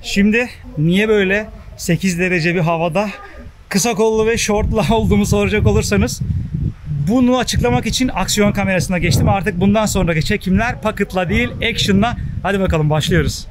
Şimdi niye böyle 8 derece bir havada kısa kollu ve şortla olduğumu soracak olursanız bunu açıklamak için aksiyon kamerasına geçtim. Artık bundan sonraki çekimler pocket'la değil action'la. Hadi bakalım başlıyoruz.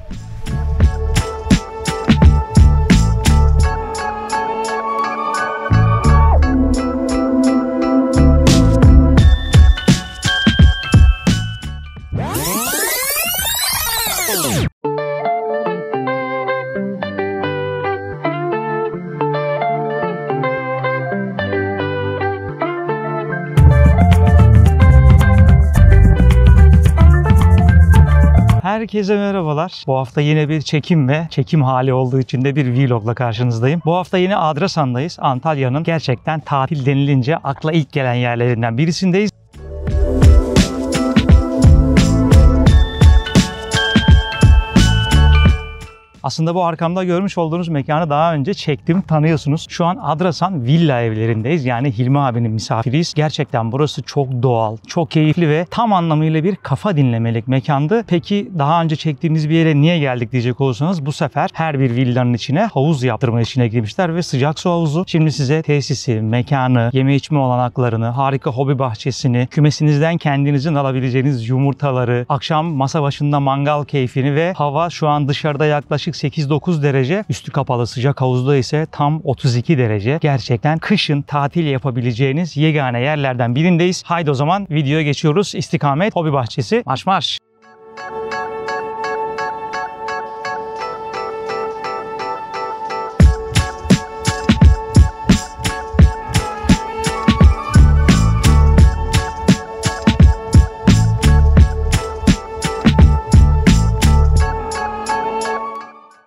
Herkese merhabalar. Bu hafta yine bir çekim ve çekim hali olduğu için de bir vlogla karşınızdayım. Bu hafta yine Adrasan'dayız. Antalya'nın gerçekten tatil denilince akla ilk gelen yerlerinden birisindeyiz. Aslında bu arkamda görmüş olduğunuz mekanı daha önce çektim, tanıyorsunuz. Şu an Adrasan villa evlerindeyiz. Yani Hilmi abinin misafiriyiz. Gerçekten burası çok doğal, çok keyifli ve tam anlamıyla bir kafa dinlemelik mekandı. Peki daha önce çektiğimiz bir yere niye geldik diyecek olursanız, bu sefer her bir villanın içine havuz yaptırma işine girmişler ve sıcak su havuzu. Şimdi size tesisi, mekanı, yeme içme olanaklarını, harika hobi bahçesini, kümesinizden kendinizin alabileceğiniz yumurtaları, akşam masa başında mangal keyfini ve hava şu an dışarıda yaklaşık 8-9 derece, üstü kapalı, sıcak havuzda ise tam 32 derece. Gerçekten kışın tatil yapabileceğiniz yegane yerlerden birindeyiz. Haydi o zaman videoya geçiyoruz. İstikamet Hobi Bahçesi. Marş marş.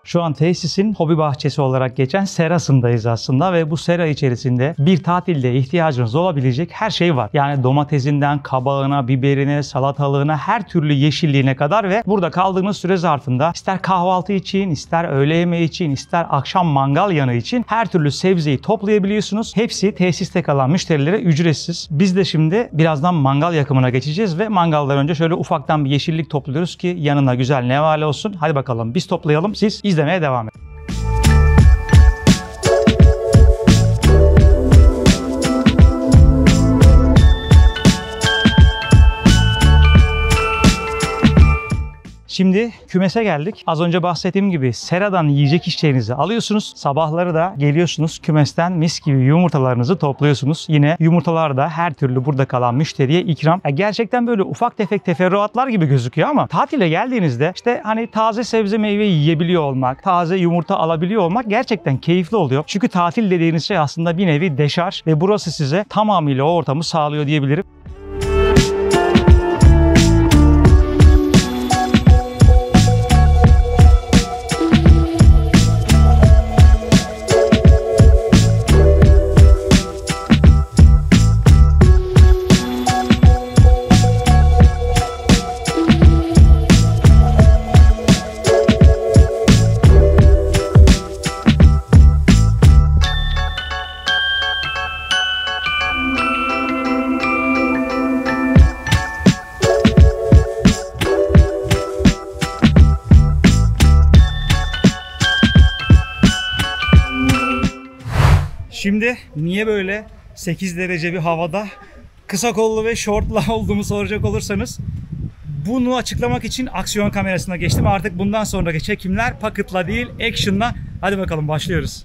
Şu an tesisin hobi bahçesi olarak geçen serasındayız aslında ve bu sera içerisinde bir tatilde ihtiyacınız olabilecek her şey var. Yani domatesinden kabağına, biberine, salatalığına, her türlü yeşilliğine kadar ve burada kaldığınız süre zarfında ister kahvaltı için, ister öğle yemeği için, ister akşam mangal yanı için her türlü sebzeyi toplayabiliyorsunuz. Hepsi tesiste kalan müşterilere ücretsiz. Biz de şimdi birazdan mangal yakımına geçeceğiz ve mangaldan önce şöyle ufaktan bir yeşillik topluyoruz ki yanına güzel nevale olsun. Hadi bakalım biz toplayalım, siz izlemeye devam edin. Şimdi kümese geldik. Az önce bahsettiğim gibi seradan yiyecek içeceğinizi alıyorsunuz. Sabahları da geliyorsunuz kümesten mis gibi yumurtalarınızı topluyorsunuz. Yine yumurtalar da her türlü burada kalan müşteriye ikram. Gerçekten böyle ufak tefek teferruatlar gibi gözüküyor ama tatile geldiğinizde işte hani taze sebze meyve yiyebiliyor olmak, taze yumurta alabiliyor olmak gerçekten keyifli oluyor. Çünkü tatil dediğiniz şey aslında bir nevi deşarj ve burası size tamamıyla o ortamı sağlıyor diyebilirim. Şimdi niye böyle 8 derece bir havada kısa kollu ve şortla olduğumu soracak olursanız bunu açıklamak için aksiyon kamerasına geçtim. Artık bundan sonraki çekimler pocket'la değil action'la. Hadi bakalım başlıyoruz.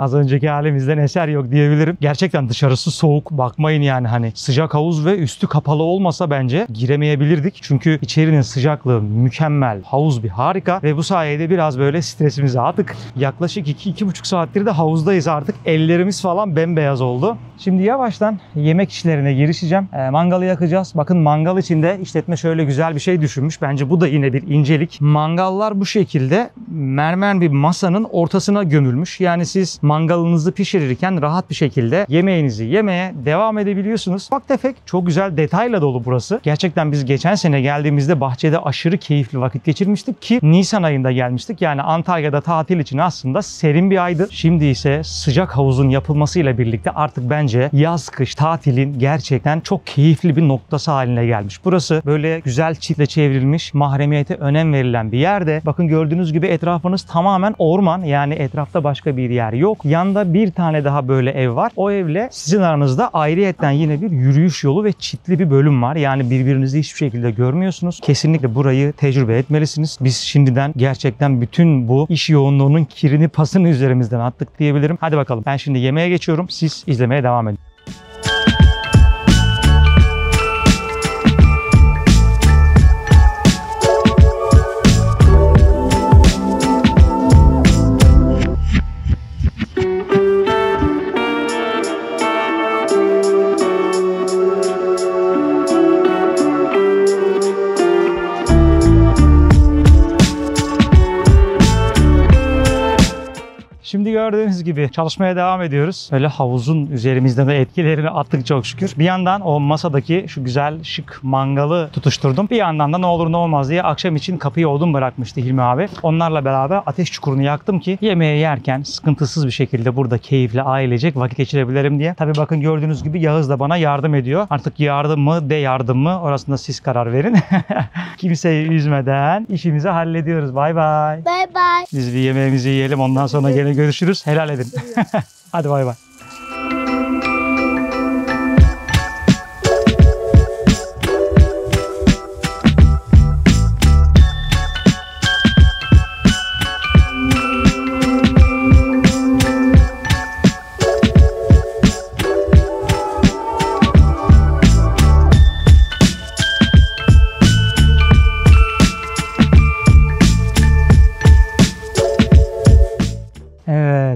Az önceki halimizden eser yok diyebilirim. Gerçekten dışarısı soğuk. Bakmayın yani hani sıcak havuz ve üstü kapalı olmasa bence giremeyebilirdik. Çünkü içerinin sıcaklığı mükemmel. Havuz bir harika ve bu sayede biraz böyle stresimizi attık. Yaklaşık 2-2,5 saattir de havuzdayız artık. Ellerimiz falan bembeyaz oldu. Şimdi yavaştan yemek işlerine girişeceğim. Mangalı yakacağız. Bakın mangal içinde işletme şöyle güzel bir şey düşünmüş. Bence bu da yine bir incelik. Mangallar bu şekilde mermer bir masanın ortasına gömülmüş. Yani siz mangalınızı pişirirken rahat bir şekilde yemeğinizi yemeye devam edebiliyorsunuz. Bak tefek çok güzel detayla dolu burası. Gerçekten biz geçen sene geldiğimizde bahçede aşırı keyifli vakit geçirmiştik ki Nisan ayında gelmiştik. Yani Antalya'da tatil için aslında serin bir aydı. Şimdi ise sıcak havuzun yapılmasıyla birlikte artık bence yaz kış tatilin gerçekten çok keyifli bir noktası haline gelmiş. Burası böyle güzel çitle çevrilmiş, mahremiyete önem verilen bir yerde. Bakın gördüğünüz gibi etrafınız tamamen orman. Yani etrafta başka bir yer yok. Yanda bir tane daha böyle ev var. O evle sizin aranızda ayrıyetten yine bir yürüyüş yolu ve çitli bir bölüm var. Yani birbirinizi hiçbir şekilde görmüyorsunuz. Kesinlikle burayı tecrübe etmelisiniz. Biz şimdiden gerçekten bütün bu iş yoğunluğunun kirini pasını üzerimizden attık diyebilirim. Hadi bakalım. Ben şimdi yemeğe geçiyorum. Siz izlemeye devam edin. Şimdi gördüğünüz gibi çalışmaya devam ediyoruz. Öyle havuzun üzerimizden de etkilerini attık çok şükür. Bir yandan o masadaki şu güzel şık mangalı tutuşturdum. Bir yandan da ne olur ne olmaz diye akşam için kapıyı odun bırakmıştı Hilmi abi. Onlarla beraber ateş çukurunu yaktım ki yemeği yerken sıkıntısız bir şekilde burada keyifli ailecek vakit geçirebilirim diye. Tabii bakın gördüğünüz gibi Yağız da bana yardım ediyor. Artık yardım mı de yardım mı orasında siz karar verin. Kimseyi üzmeden işimizi hallediyoruz. Bay bay. Bay bay. Biz bir yemeğimizi yiyelim ondan sonra gene görüşürüz. Helal edin. Hadi bay bay.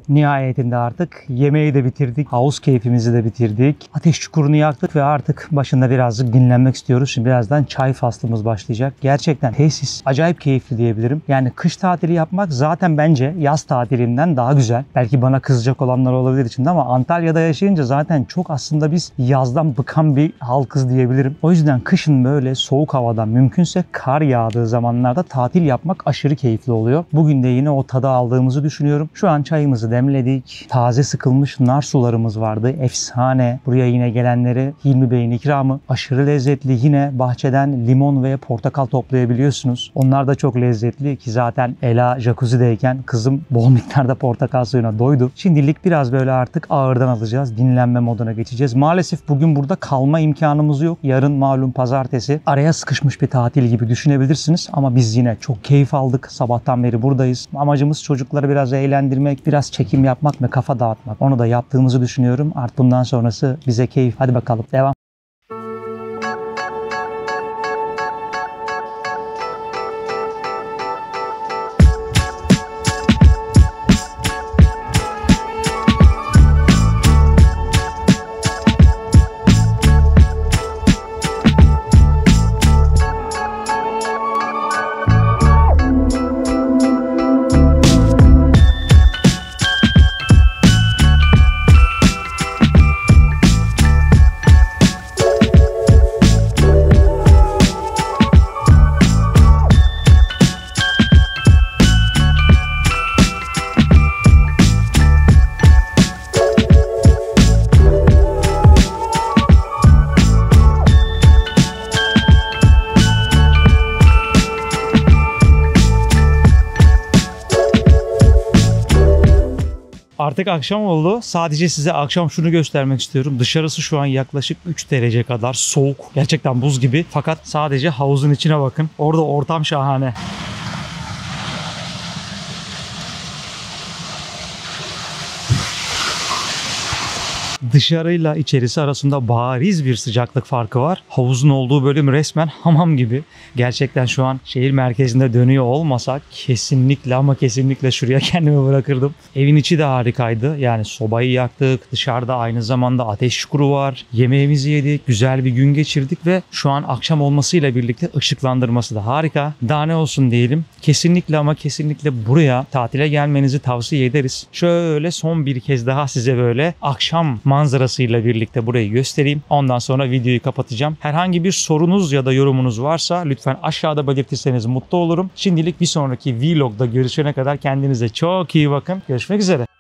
Nihayetinde artık yemeği de bitirdik. Havuz keyfimizi de bitirdik. Ateş çukurunu yaktık ve artık başında birazcık dinlenmek istiyoruz. Şimdi birazdan çay faslımız başlayacak. Gerçekten tesis acayip keyifli diyebilirim. Yani kış tatili yapmak zaten bence yaz tatilinden daha güzel. Belki bana kızacak olanlar olabilir içinde ama Antalya'da yaşayınca zaten çok aslında biz yazdan bıkan bir halkız diyebilirim. O yüzden kışın böyle soğuk havada mümkünse kar yağdığı zamanlarda tatil yapmak aşırı keyifli oluyor. Bugün de yine o tadı aldığımızı düşünüyorum. Şu an çayımızı demledik. Taze sıkılmış nar sularımız vardı. Efsane. Buraya yine gelenlere Hilmi Bey'in ikramı. Aşırı lezzetli. Yine bahçeden limon ve portakal toplayabiliyorsunuz. Onlar da çok lezzetli ki zaten Ela jacuzzi'deyken kızım bol miktarda portakal suyuna doydu. Şimdilik biraz böyle artık ağırdan alacağız. Dinlenme moduna geçeceğiz. Maalesef bugün burada kalma imkanımız yok. Yarın malum pazartesi. Araya sıkışmış bir tatil gibi düşünebilirsiniz. Ama biz yine çok keyif aldık. Sabahtan beri buradayız. Amacımız çocukları biraz eğlendirmek, biraz çekim yapmak ve kafa dağıtmak. Onu da yaptığımızı düşünüyorum. Artık bundan sonrası bize keyif. Hadi bakalım. Devam. Artık akşam oldu. Sadece size akşam şunu göstermek istiyorum. Dışarısı şu an yaklaşık 3 derece kadar soğuk. Gerçekten buz gibi. Fakat sadece havuzun içine bakın. Orada ortam şahane. Dışarıyla içerisi arasında bariz bir sıcaklık farkı var. Havuzun olduğu bölüm resmen hamam gibi. Gerçekten şu an şehir merkezinde dönüyor olmasak kesinlikle ama kesinlikle şuraya kendimi bırakırdım. Evin içi de harikaydı. Yani sobayı yaktık. Dışarıda aynı zamanda ateş çukuru var. Yemeğimizi yedik. Güzel bir gün geçirdik ve şu an akşam olmasıyla birlikte ışıklandırması da harika. Daha ne olsun diyelim. Kesinlikle ama kesinlikle buraya tatile gelmenizi tavsiye ederiz. Şöyle son bir kez daha size böyle akşam manzarasıyla birlikte burayı göstereyim. Ondan sonra videoyu kapatacağım. Herhangi bir sorunuz ya da yorumunuz varsa lütfen aşağıda belirtirseniz mutlu olurum. Şimdilik bir sonraki vlogda görüşene kadar kendinize çok iyi bakın. Görüşmek üzere.